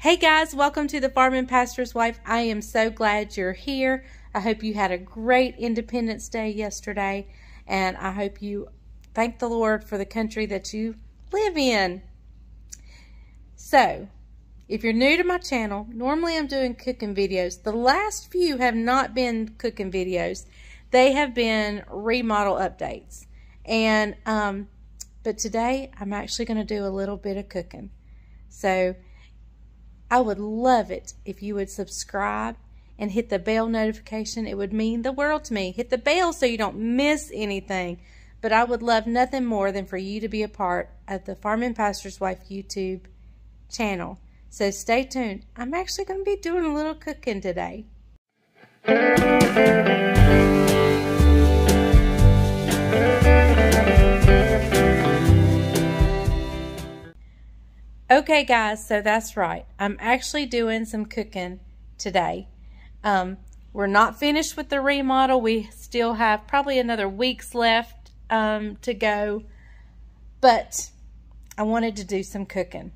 Hey guys, welcome to the Farming Pastor's Wife. I am so glad you're here. I hope you had a great Independence Day yesterday, and I hope you thank the Lord for the country that you live in. So, if you're new to my channel, normally I'm doing cooking videos. The last few have not been cooking videos. They have been remodel updates. And but today I'm actually going to do a little bit of cooking. So I would love it if you would subscribe and hit the bell notification. It would mean the world to me. Hit the bell so you don't miss anything. But I would love nothing more than for you to be a part of the Farming Pastor's Wife YouTube channel. So stay tuned. I'm actually going to be doing a little cooking today. Okay guys, so that's right. I'm actually doing some cooking today. We're not finished with the remodel. We still have probably another week's left to go. But I wanted to do some cooking.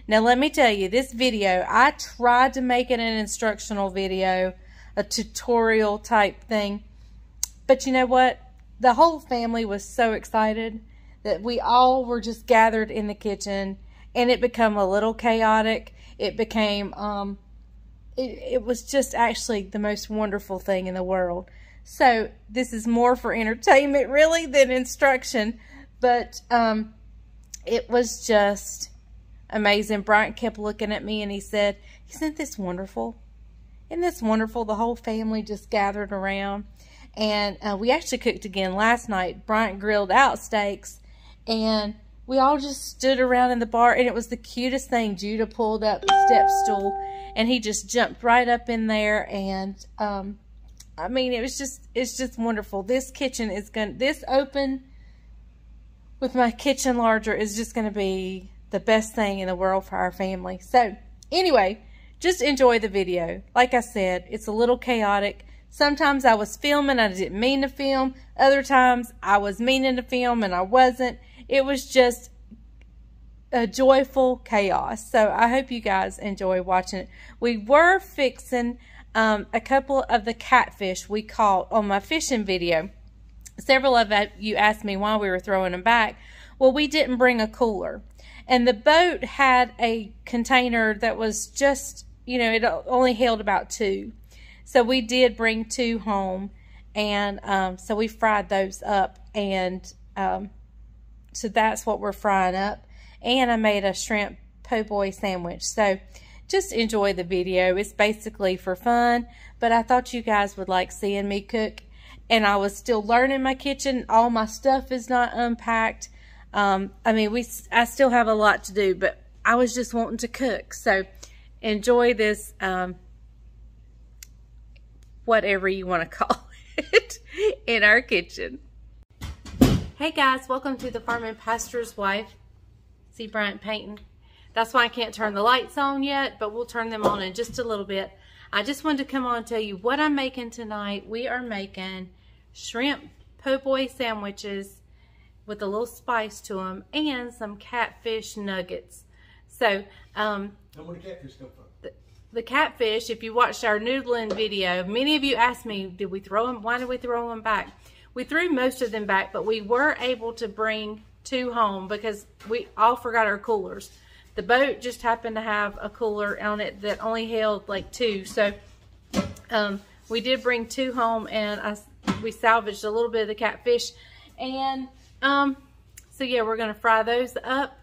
Now let me tell you, this video, I tried to make it an instructional video, a tutorial type thing. But you know what? The whole family was so excited that we all were just gathered in the kitchen. And it became a little chaotic. It became, it was just actually the most wonderful thing in the world. So this is more for entertainment really than instruction. But it was just amazing. Bryant kept looking at me and he said, "Isn't this wonderful? Isn't this wonderful?" The whole family just gathered around. And we actually cooked again last night. Bryant grilled out steaks and we all just stood around in the bar, and it was the cutest thing. Judah pulled up the step stool, and he just jumped right up in there, and I mean, it's just wonderful. This kitchen is this open with my kitchen larger is just gonna be the best thing in the world for our family. So anyway, just enjoy the video. Like I said, it's a little chaotic. Sometimes I was filming, I didn't mean to film. Other times I was meaning to film and I wasn't. It was just a joyful chaos. So I hope you guys enjoy watching it. We were fixing a couple of the catfish we caught on my fishing video. Several of you asked me why we were throwing them back. Well, we didn't bring a cooler. And the boat had a container that was just, you know, it only held about 2. So we did bring 2 home. And so we fried those up. And so that's what we're frying up. And I made a shrimp po' boy sandwich. So just enjoy the video. It's basically for fun. But I thought you guys would like seeing me cook. And I was still learning my kitchen. All my stuff is not unpacked. I mean, I still have a lot to do. But I was just wanting to cook. So enjoy this, whatever you want to call it, in our kitchen. Hey guys, welcome to the Farming Pastor's Wife. See Bryant painting? That's why I can't turn the lights on yet, but we'll turn them on in just a little bit. I just wanted to come on and tell you what I'm making tonight. We are making shrimp po' boy sandwiches with a little spice to them and some catfish nuggets. So, and where did catfish come from? The catfish, if you watched our noodling video, many of you asked me, did we throw them? Why did we throw them back? We threw most of them back, but we were able to bring 2 home because we all forgot our coolers. The boat just happened to have a cooler on it that only held like 2. So we did bring 2 home, and we salvaged a little bit of the catfish. And so yeah, we're gonna fry those up.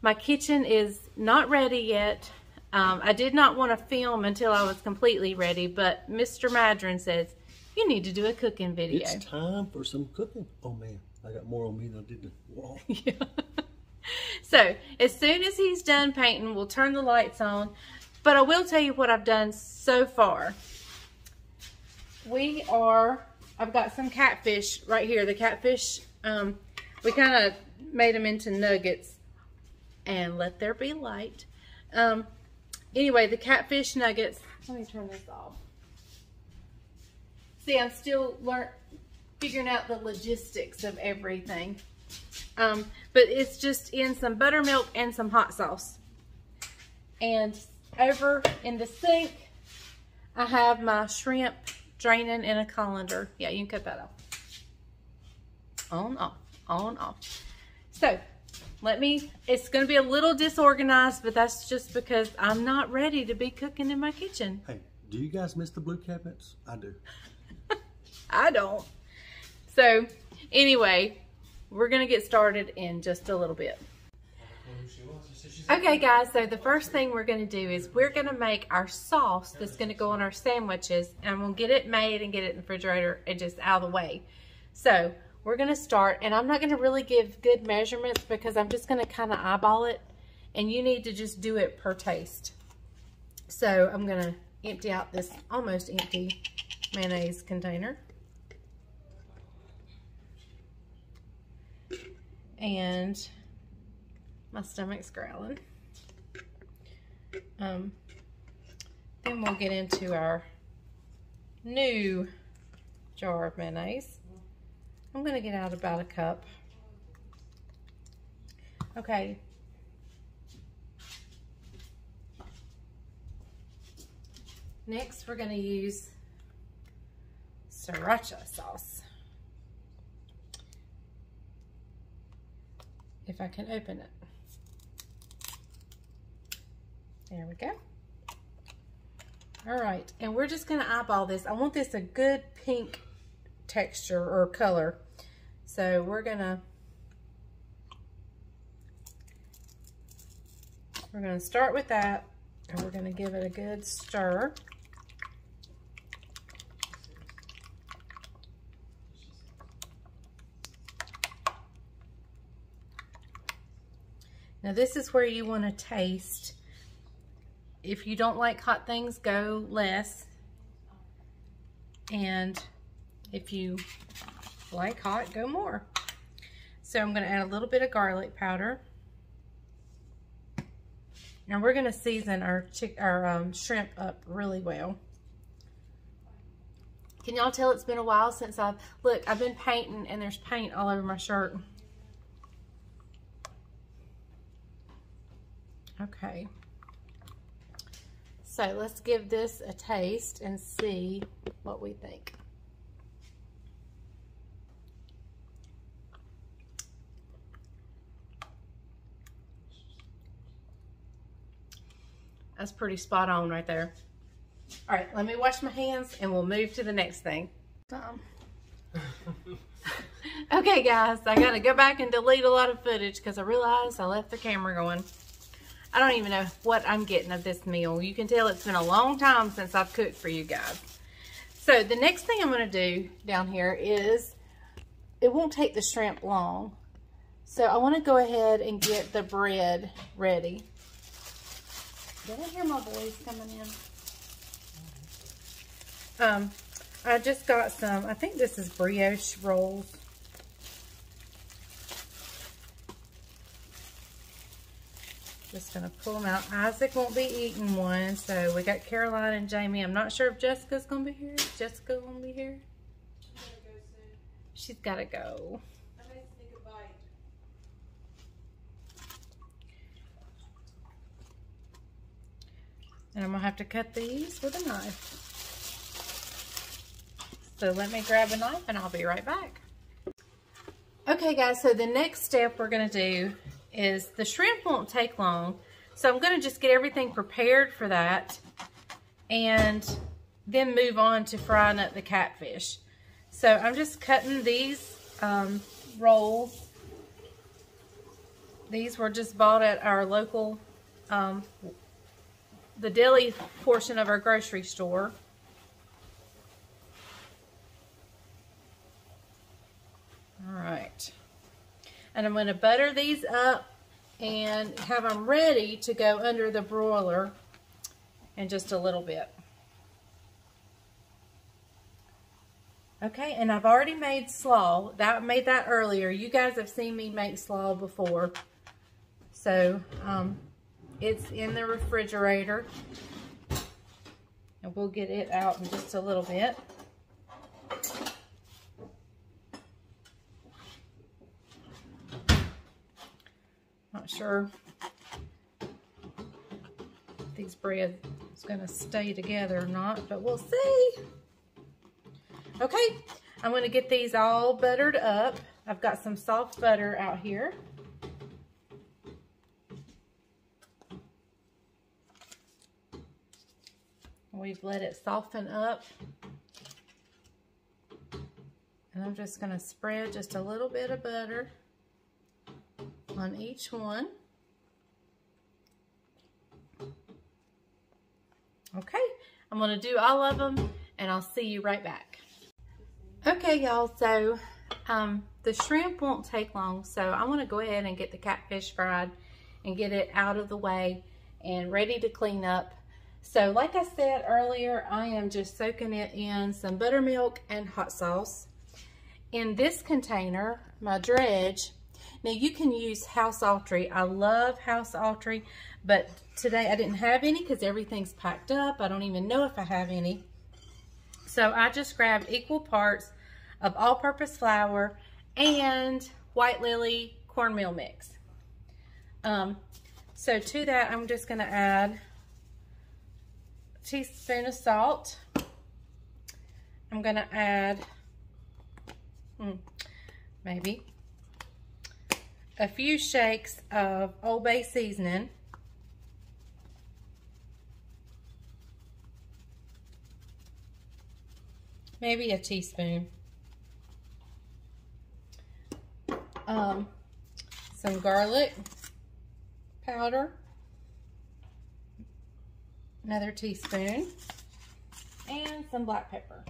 My kitchen is not ready yet. I did not want to film until I was completely ready, but Mr. Madren says, "You need to do a cooking video." It's time for some cooking. Oh man, I got more on me than I did the wall. Yeah. So as soon as he's done painting, we'll turn the lights on. But I will tell you what I've done so far. I've got some catfish right here. The catfish, we kind of made them into nuggets. And let there be light. Anyway, the catfish nuggets. Let me turn this off. See, I'm still figuring out the logistics of everything. But it's just in some buttermilk and some hot sauce. And over in the sink, I have my shrimp draining in a colander. Yeah, you can cut that off. On, off, on, off. So, it's going to be a little disorganized, but that's just because I'm not ready to be cooking in my kitchen. Hey, do you guys miss the blue cabinets? I do. I don't. So, anyway, we're going to get started in just a little bit. Okay guys, so the first thing we're going to do is we're going to make our sauce that's going to go on our sandwiches, and I'm going to get it made and get it in the refrigerator and just out of the way. So we're going to start, and I'm not going to really give good measurements because I'm just going to kind of eyeball it, and you need to just do it per taste. So I'm going to empty out this almost empty mayonnaise container. And my stomach's growling. Then we'll get into our new jar of mayonnaise. I'm going to get out about a cup. Okay. Next, we're going to use sriracha sauce. If I can open it. There we go. All right, and we're just gonna eyeball this. I want this a good pink texture or color. So we're gonna start with that, and we're gonna give it a good stir. Now this is where you want to taste. If you don't like hot things, go less. And if you like hot, go more. So I'm going to add a little bit of garlic powder. Now we're going to season our shrimp up really well. Can y'all tell it's been a while since I've been painting, and there's paint all over my shirt. Okay, so let's give this a taste and see what we think. That's pretty spot on right there. All right, let me wash my hands and we'll move to the next thing. Okay guys, I gotta go back and delete a lot of footage because I realized I left the camera going. I don't even know what I'm getting of this meal. You can tell it's been a long time since I've cooked for you guys. So the next thing I'm going to do down here is, it won't take the shrimp long. So I want to go ahead and get the bread ready. Did I hear my boys coming in? I just got some, I think this is brioche rolls. Just gonna pull them out. Isaac won't be eating one, so we got Caroline and Jamie. I'm not sure if Jessica's gonna be here. Is Jessica gonna be here? She's gotta go soon. She's gotta go. I may sneak a bite. And I'm gonna have to cut these with a knife. So let me grab a knife and I'll be right back. Okay guys, so the next step we're gonna do is, the shrimp won't take long, so I'm going to just get everything prepared for that and then move on to frying up the catfish. So I'm just cutting these rolls. These were just bought at our local, the deli portion of our grocery store. All right. And I'm going to butter these up and have them ready to go under the broiler in just a little bit. Okay, and I've already made slaw. I made that earlier. You guys have seen me make slaw before. So, it's in the refrigerator. And we'll get it out in just a little bit. Not sure these breads is going to stay together or not, but we'll see. Okay, I'm going to get these all buttered up. I've got some soft butter out here. We've let it soften up. And I'm just going to spread just a little bit of butter on each one. Okay, I'm going to do all of them and I'll see you right back. Okay, y'all, so the shrimp won't take long, so I want to go ahead and get the catfish fried and get it out of the way and ready to clean up. So like I said earlier, I am just soaking it in some buttermilk and hot sauce. In this container, my dredge, now you can use house Autry. I love house Autry, but today I didn't have any because everything's packed up. I don't even know if I have any. So I just grabbed equal parts of all-purpose flour and white lily cornmeal mix. So to that, I'm just going to add a teaspoon of salt. I'm going to add maybe a few shakes of Old Bay seasoning. Maybe a teaspoon. Some garlic powder. Another teaspoon. And some black pepper.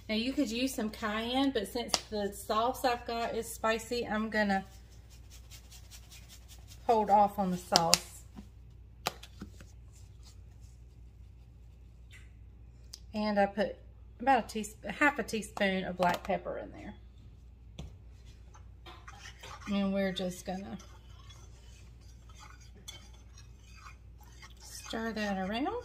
Now you could use some cayenne, but since the sauce I've got is spicy, I'm gonna hold off on the sauce. And I put about half a teaspoon of black pepper in there. And we're just gonna stir that around.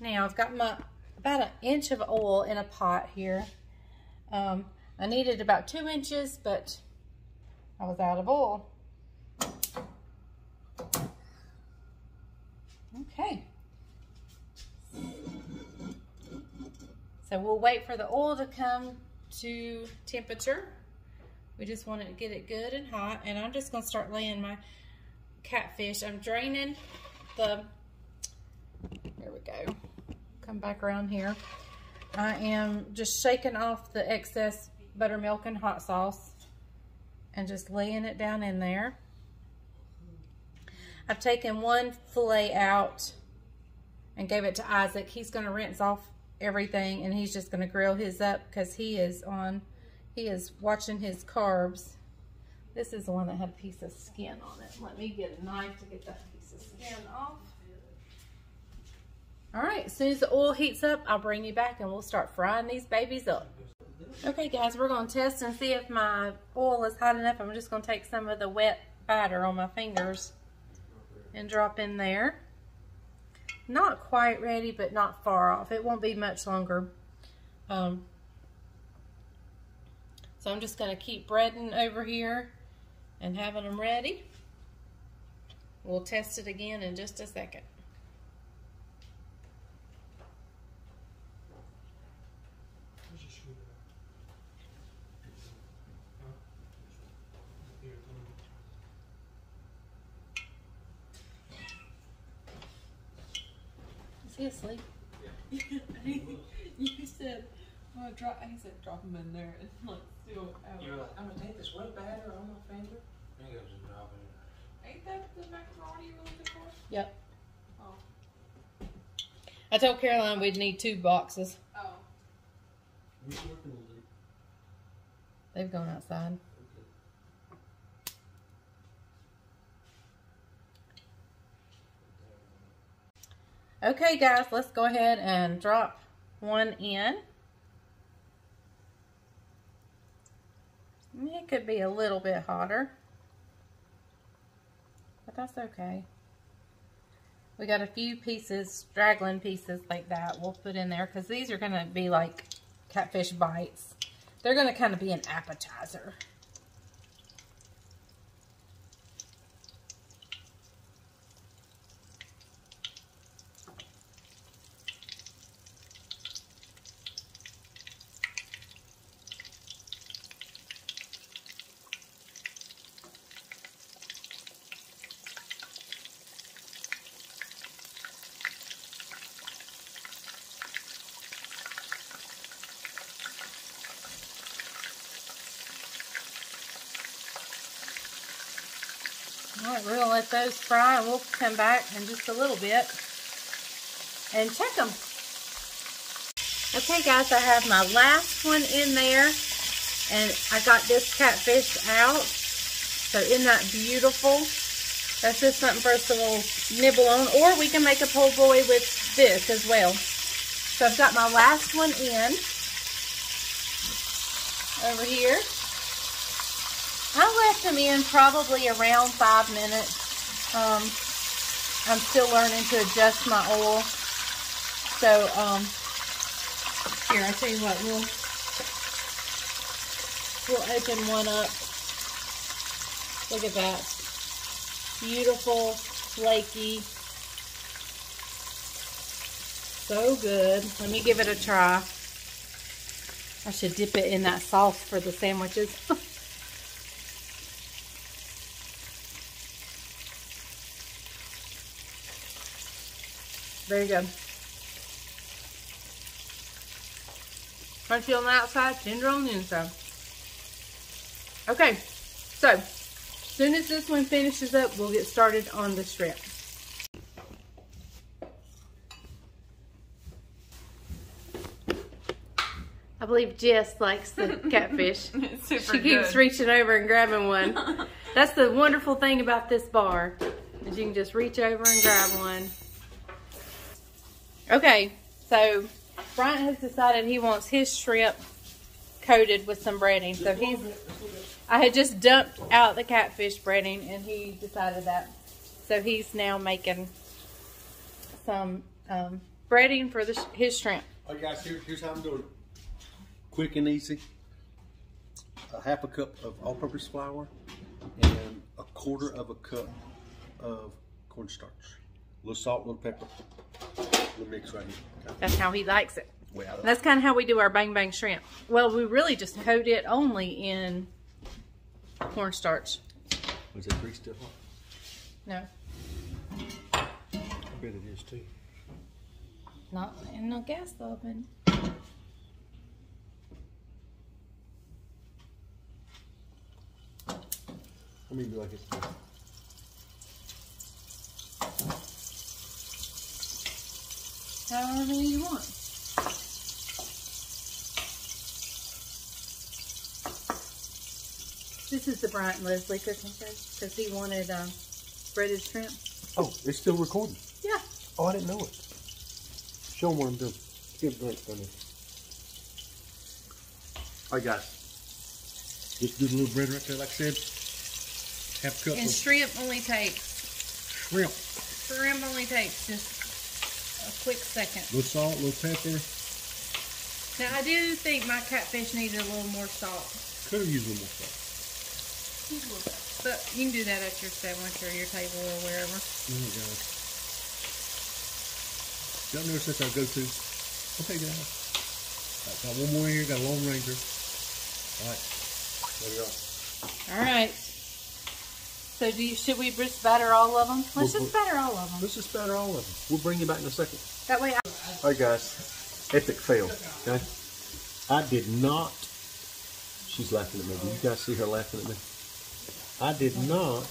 Now I've got my about an inch of oil in a pot here. I needed about 2 inches, but I was out of oil. Okay. So we'll wait for the oil to come to temperature. We just want to get it good and hot, and I'm just going to start laying my catfish. I'm draining the, there we go, come back around here. I am just shaking off the excess buttermilk and hot sauce and just laying it down in there. I've taken one fillet out and gave it to Isaac. He's going to rinse off everything, and he's just going to grill his up because he is watching his carbs. This is the one that had a piece of skin on it. Let me get a knife to get that piece of skin off. All right, as soon as the oil heats up, I'll bring you back and we'll start frying these babies up. Okay guys, we're going to test and see if my oil is hot enough. I'm just going to take some of the wet batter on my fingers and drop in there. Not quite ready, but not far off. It won't be much longer. So I'm just going to keep breading over here and having them ready. We'll test it again in just a second. Is he asleep? Yeah. You said, well, he said drop him in there and like still out. You're like, I'm gonna take this wet batter on my finger. And he goes and drop it in. Ain't that the macaroni you're looking for? Yep. Oh. I told Caroline we'd need 2 boxes. Oh. Who's working on it? They've gone outside. Okay guys, let's go ahead and drop one in. It could be a little bit hotter, but that's okay. We got a few pieces, straggling pieces like that we'll put in there because these are going to be like catfish bites. They're going to kind of be an appetizer. Alright, we're going to let those fry and we'll come back in just a little bit and check them. Okay guys, I have my last one in there and I got this catfish out. So isn't that beautiful? That's just something for us to little nibble on, or we can make a po' boy with this as well. So I've got my last one in over here. I left them in probably around 5 minutes. I'm still learning to adjust my oil. So, here, I'll tell you what, we'll open one up. Look at that. Beautiful, flaky. So good. Let me give it a try. I should dip it in that sauce for the sandwiches. Very good. Crunchy on the outside, tender on the inside. Okay, so as soon as this one finishes up, we'll get started on the shrimp. I believe Jess likes the catfish. It's super She keeps good. reaching over and grabbing one. That's the wonderful thing about this bar, is you can just reach over and grab one. Okay, so Bryant has decided he wants his shrimp coated with some breading. So I had just dumped out the catfish breading and he decided that. So he's now making some breading for his shrimp. All right, guys, here's how I'm doing it. Quick and easy. A half a cup of all-purpose flour and a quarter of a cup of cornstarch. A little salt, a little pepper. We'll mix right here. Okay? That's how he likes it. Well, That's kind of how we do our bang bang shrimp. Well, we really just coat it only in cornstarch. is that grease still hot? No, I bet it is too. not in the gas oven. Let me do like it's However you want. This is the Bryant and Leslie cooking show because he wanted breaded shrimp. Oh, it's still recording. Yeah. Oh, I didn't know it. Show them what I'm doing. Give a drink, Bunny. All right, guys. Just do the little bread right there, like I said. Half a cup And of shrimp only takes shrimp. just a quick second. A little salt, a little pepper. Now I do think my catfish needed a little more salt. Could have used a little more salt. But you can do that at your sandwich or your table or wherever. Oh, guys. Y'all notice that's our go-to. Okay, guys. Right, got one more here. Got a Lone Ranger. All right. There we go. All right. So should we just batter all of them? Let's just batter all of them. Let's just batter all of them. We'll bring you back in a second. That way All right, guys. Epic fail. Okay. I did not. She's laughing at me. Do you guys see her laughing at me? I did not.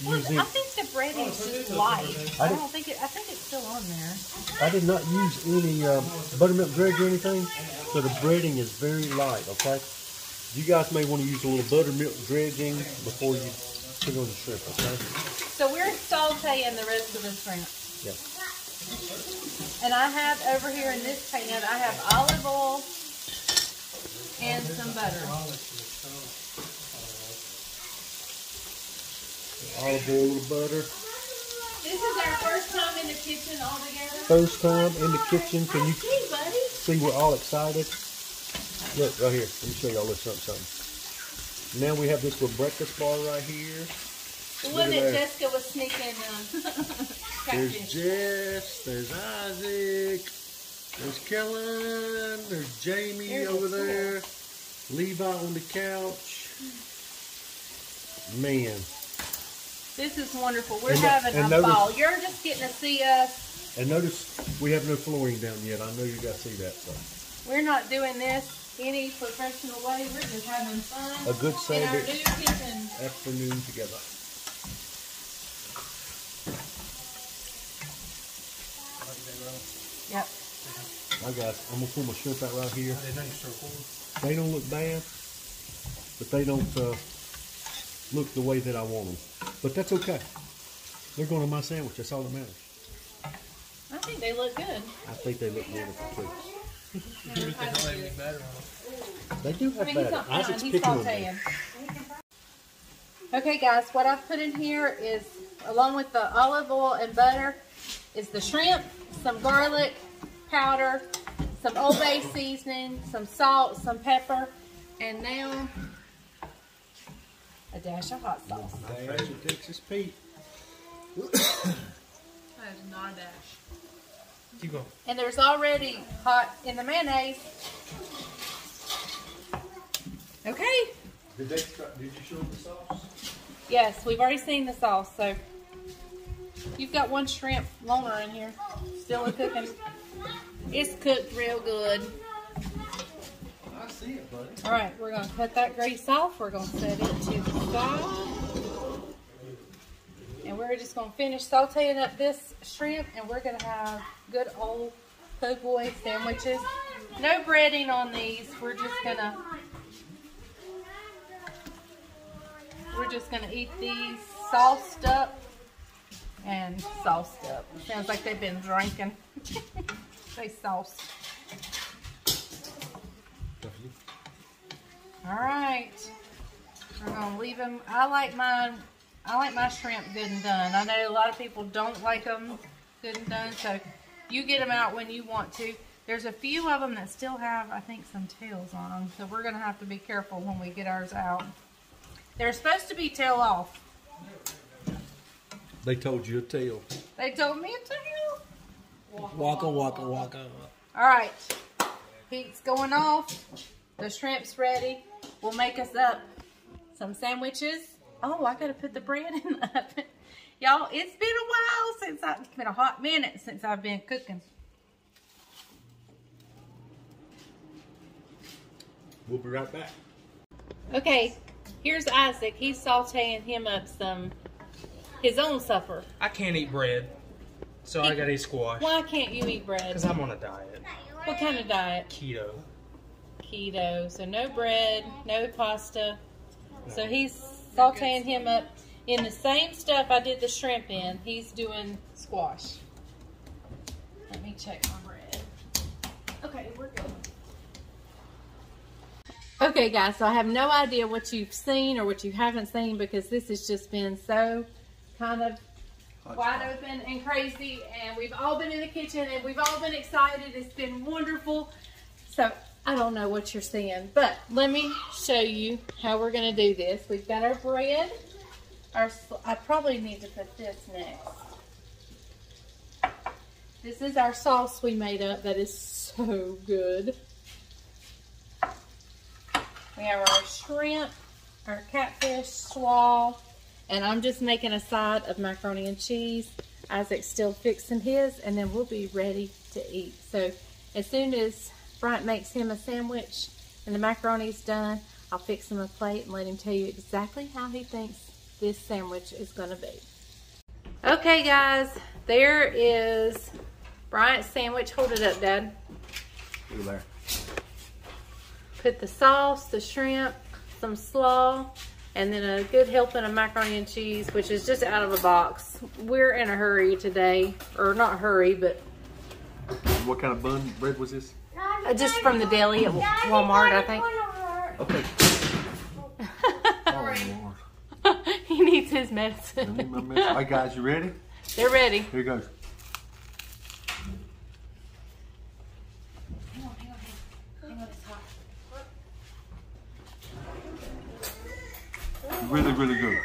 I think the breading's just light. I think it's still on there. I did not use any buttermilk dredge or anything, so the breading is very light. Okay. You guys may want to use a little buttermilk dredging before you put on the shrimp. Okay. So we're sauteing the rest of the shrimp. Yeah. And I have over here in this pan, I have olive oil and some butter. Olive oil, a little butter. This is our first time in the kitchen all together. First time in the kitchen. Can you Hey, buddy. see we're all excited? Look, right here. Let me show y'all this something. Now we have this little breakfast bar right here. The one that Jessica was sneaking There's catfish. Jess, there's Isaac, there's Kellen, there's Jamie There's over a pool. there, Levi on the couch. Man. This is wonderful. We're And having a notice- ball. You're just getting to see us. And notice we have no flooring down yet. I know you guys see that. So We're not doing this any professional way. We're just having fun a good in our Saturday. new kitchen. afternoon together. Yep. I got. I'm gonna pull my shrimp out right here. I didn't know you started recording. They don't look bad, but they don't look the way that I want them. But that's okay. They're going on my sandwich. That's all that matters. I think they look good. I think they look wonderful too. You think they don't have any batter on them? They do have He's batter. not Isaac's he's picking on sauteing. them. Okay, guys, what I've put in here is, along with the olive oil and butter, is the shrimp, some garlic powder, some Old Bay seasoning, some salt, some pepper, and now a dash of hot sauce. Dash of Texas Pete. That is not a dash. Keep going. And there's already hot in the mayonnaise. Okay. Did you show them the sauce? Yes, we've already seen the sauce, so you've got one shrimp loner in here, still a cooking. It's cooked real good. I see it, buddy. All right, we're gonna cut that grease off. We're gonna set it to the side, and we're just gonna finish sauteing up this shrimp, and we're gonna have good old po' boy sandwiches. No breading on these. We're just gonna eat these sauced up and sauced up. Sounds like they've been drinking. They sauced. All right, we're gonna leave them. I like my shrimp good and done. I know a lot of people don't like them good and done, so you get them out when you want to. There's a few of them that still have, I think, some tails on them, so we're gonna have to be careful when we get ours out. They're supposed to be tail off. They told you a tale. They told me a tail. Waka, waka, waka. All right, heat's going off. The shrimp's ready. We'll make us up some sandwiches. Oh, I gotta put the bread in the oven. Y'all, it's been a while it's been a hot minute since I've been cooking. We'll be right back. Okay, here's Isaac. He's sauteing him up his own supper. I can't eat bread, so I gotta eat squash. Why can't you eat bread? Because I'm on a diet. What kind of diet? Keto. Keto. So no bread, no pasta. So he's sauteing him up in the same stuff I did the shrimp in. He's doing squash. Let me check my bread. Okay, we're good. Okay, guys, so I have no idea what you've seen or what you haven't seen because this has just been so kind of wide open and crazy, and we've all been in the kitchen and we've all been excited. It's been wonderful. So I don't know what you're seeing, but let me show you how we're going to do this. We've got our bread. I probably need to put this next. This is our sauce we made up that is so good. We have our shrimp, our catfish, slaw, and I'm just making a side of macaroni and cheese. Isaac's still fixing his, and then we'll be ready to eat. So as soon as Bryant makes him a sandwich and the macaroni's done, I'll fix him a plate and let him tell you exactly how he thinks this sandwich is going to be. Okay, guys, there is Bryant's sandwich. Hold it up, Dad. Look there. Put the sauce, the shrimp, some slaw, and then a good helping of macaroni and cheese, which is just out of a box. We're in a hurry today, or not hurry, but What kind of bread was this? just from the deli at Walmart, I think. Okay. Oh, Lord. He needs his medicine. All right, guys, you ready? They're ready. Here goes. Hang on, it's hot. Really, really good.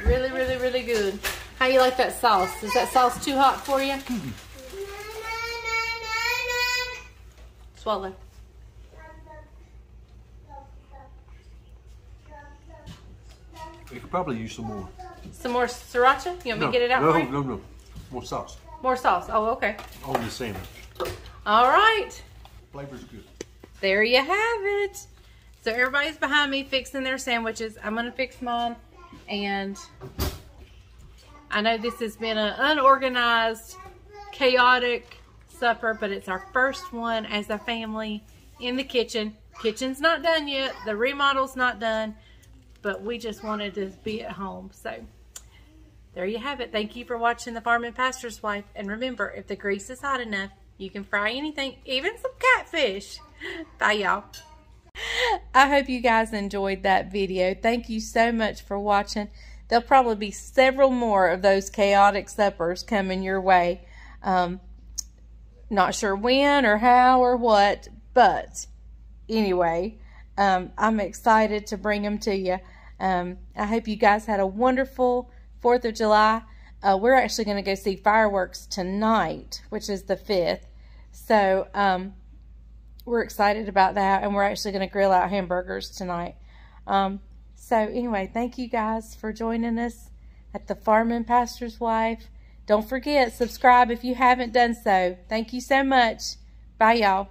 Really, really, really good. How you like that sauce? Is that sauce too hot for you? Swallow. We could probably use some more. Some more sriracha? You want me to get it out for you? No. More sauce More sauce. Oh, okay. on the sandwich. All right. Flavor's good. There you have it. So everybody's behind me fixing their sandwiches. I'm going to fix mine. And I know this has been an unorganized, chaotic supper, but it's our first one as a family in the kitchen. Kitchen's not done yet. The remodel's not done. But we just wanted to be at home. So there you have it. Thank you for watching The Farm and Pastor's Wife. And remember, if the grease is hot enough, you can fry anything, even some catfish. Bye, y'all. I hope you guys enjoyed that video. Thank you so much for watching. There'll probably be several more of those chaotic suppers coming your way. Not sure when or how or what, but anyway, I'm excited to bring them to you. I hope you guys had a wonderful 4th of July. We're actually going to go see fireworks tonight, which is the 5th. So, we're excited about that, and we're actually going to grill out hamburgers tonight. So anyway, thank you guys for joining us at The Farm and Pastor's Wife. Don't forget, subscribe if you haven't done so. Thank you so much. Bye, y'all.